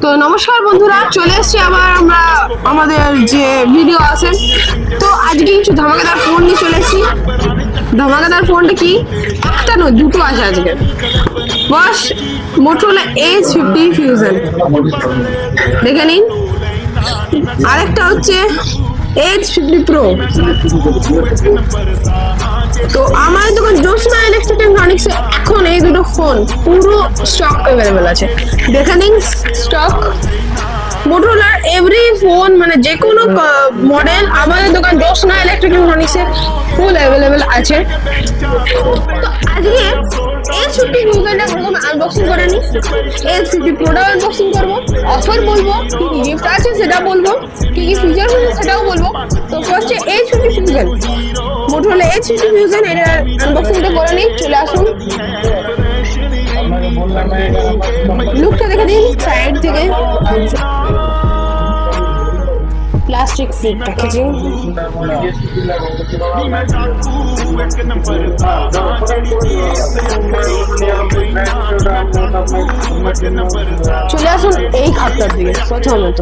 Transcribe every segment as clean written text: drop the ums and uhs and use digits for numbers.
তো নমস্কার বন্ধুরা, চলে এসেছি আবার আমরা আমাদের যে ভিডিও আছে। তো আজকে কিছু ধামাকাদার ফোন নিয়ে চলে এসেছি। ধামাকাদার ফোনটা কি, একটা নয় দুটো আছে আজকে। বস মোটরোলা H50 ফিউশন দেখে নিন, আরেকটা হচ্ছে H50 প্রো। তো আমাদের দোকান জ্যোৎস্না ইলেকট্রনিক্স এখন এই দুটো ফোন পুরো স্টক অ্যাভেলেবেল আছে। দেখে নিন স্টক। মোটরোলার এভরি ফোন মানে যে কোনো মডেল আমাদের দোকান জ্যোৎস্না ইলেকট্রনিক্সে ফুল অ্যাভেলেবেল আছে। তো আজকে H50 ফিউশনটা এরকম আনবক্সিং করে নিই, H50 প্রোটা আনবক্সিং করবো, অফার বলবো, কি কি গিফট আছে সেটা বলবো, কি কি ফিচার আছে সেটাও বলবো। তো ফার্স্টে H50 fusion, Motorola H50 fusion এর আনবক্সিংটা করে নিই। চলে আসুন, লুকটা দেখে দিন সাইড থেকে। Plastic free packaging. চলে আসুন এই খাটটার দিকে। প্রথমত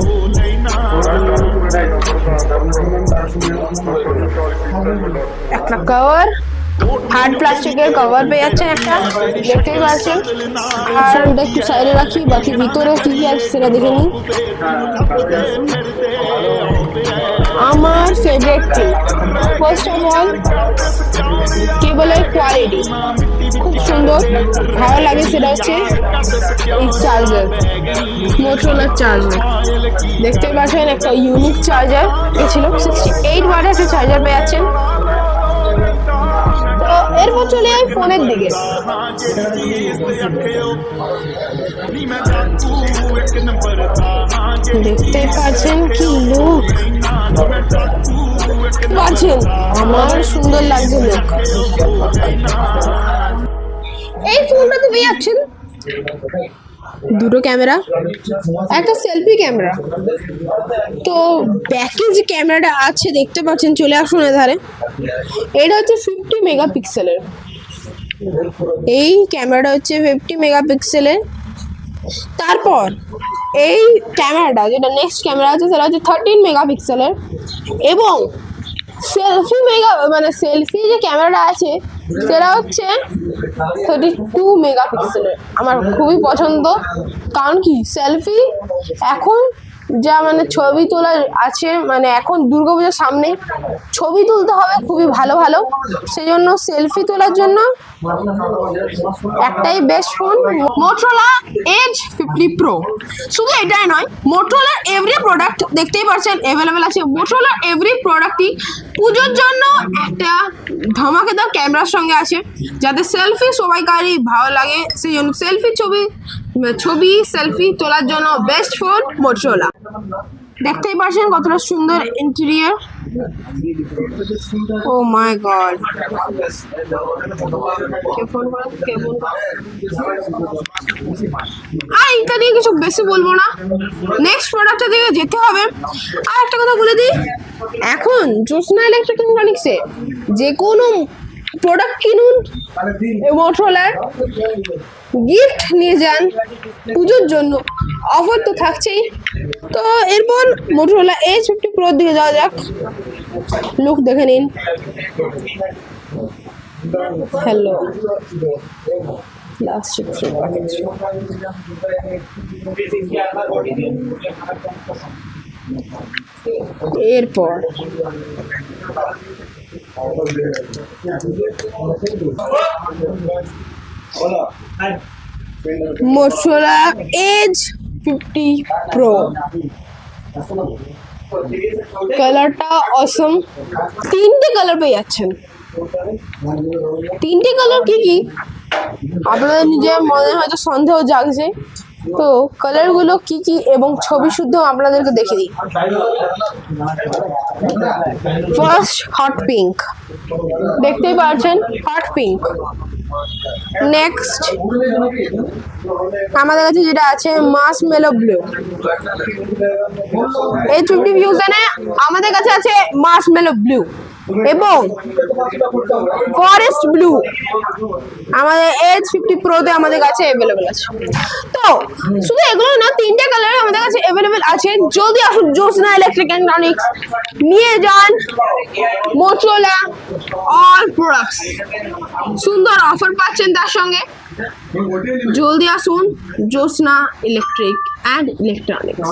একটা কভার, হার্ড প্লাস্টিকের কভার পেয়ে যাচ্ছেন একটা, দেখতেই পাচ্ছেন। আর ওটা একটু সাইডে রাখি, বাকি ভিতরে কি কি আছে সেটা দেখে নিই। আমার favourite thing, first of all কেবলের কোয়ালিটি খুব সুন্দর, ভালো লাগে। সেটা হচ্ছে এই চার্জার, মোটরোলার চার্জার দেখতে পাচ্ছেন, একটা ইউনিক চার্জার ছিল। 68 ওয়াটের একটা চার্জার পেয়ে যাচ্ছেন। তো এরপর চলে যাই ফোনের দিকে। দেখতে পাচ্ছেন কি লুক পাচ্ছেন, আমার সুন্দর লাগছে লুক। এই ফোনটা পেয়ে যাচ্ছেন দুটো ক্যামেরা, একটা সেলফি ক্যামেরা। তো ব্যাকে যে ক্যামেরাটা আছে দেখতে পাচ্ছেন, চলে আসুন এধারে। এটা হচ্ছে 50 মেগাপিক্সেলের। এই ক্যামেরাটা হচ্ছে 50 মেগাপিক্সেলের। তারপর এই ক্যামেরাটা যেটা নেক্সট ক্যামেরা আছে সেটা হচ্ছে 13 মেগাপিক্সেলের। এবং সেলফি যে ক্যামেরাটা আছে সেটা হচ্ছে 32 মেগাপিক্সেলের। আমার খুবই পছন্দ, কারণ কি সেলফি এখন যা ছবি তোলা আছে, এখন দুর্গাপূজার সামনে ছবি তুলতে হবে খুবই ভালো ভালো, সেই জন্য সেলফি তোলার জন্য একটাই best phone, Motorola H50 pro. শুধু এটাই নয়, মোটরোলার এভরি প্রোডাক্ট দেখতেই পাচ্ছেন অ্যাভেলেবেল আছে। মোটরোলার এভরি প্রোডাক্টই পুজোর জন্য একটা ধামাকেদার ক্যামেরার সঙ্গে আছে, যাতে সেলফি সবাইকারই ভালো লাগে, সেই জন্য সেলফি তোলার জন্য বেস্ট ফোন মোটরোলা। দেখতেই পাচ্ছেন কতটা সুন্দর ইন্টেরিয়র। ও মাই গড, এটা নিয়ে কিছু বেশি বলবো না, নেক্সট প্রোডাক্টের দিকে যেতে হবে। আর একটা কথা বলে দিই, এখন জ্যোৎস্না ইলেকট্রনিক্সে যে কোনো প্রোডাক্ট কিনুন, মোটরোলার গিফট নিয়ে যান পুজোর জন্য, অফার তো থাকছেই। তো এরপর মোটরোলা H50 প্রোর দিকে যাওয়া যাক। লুক দেখে নিন। Hello, plastic free package. এরপর মোটরোলা H50 প্রো, কালারটা অসম। তিনটে কালার পেয়ে যাচ্ছেন। তিনটে কালার কি কি আপনাদের নিজের মনে হয়তো সন্দেহ জাগছে, তো কালারগুলো কি কি এবং ছবি শুদ্ধ আপনাদেরকে দেখে দিই। ফার্স্ট হট পিঙ্ক, দেখতেই পাচ্ছেন হট পিঙ্ক। নেক্সট আমাদের কাছে যেটা আছে মার্শমেলো ব্লু। H50 ফিউশনে আমাদের কাছে আছে মার্শমেলো ব্লু। এবং ফরেস্ট ব্লু আমাদের H50 Pro-তে আমাদের কাছে অ্যাভেলেবেল আছে। তো শুধু এগুলো না, তিনটে কালার আমাদের কাছে অ্যাভেলেবেল আছে। যদি আসুন জ্যোৎস্না ইলেকট্রিক ইলেকট্রনিক্স, নিয়ে যান মোটরোলা অল প্রোডাক্টস, সুন্দর অফার পাচ্ছেন তার সঙ্গে। জলদি আসুন জ্যোৎস্না ইলেকট্রিক অ্যান্ড ইলেকট্রনিক্স।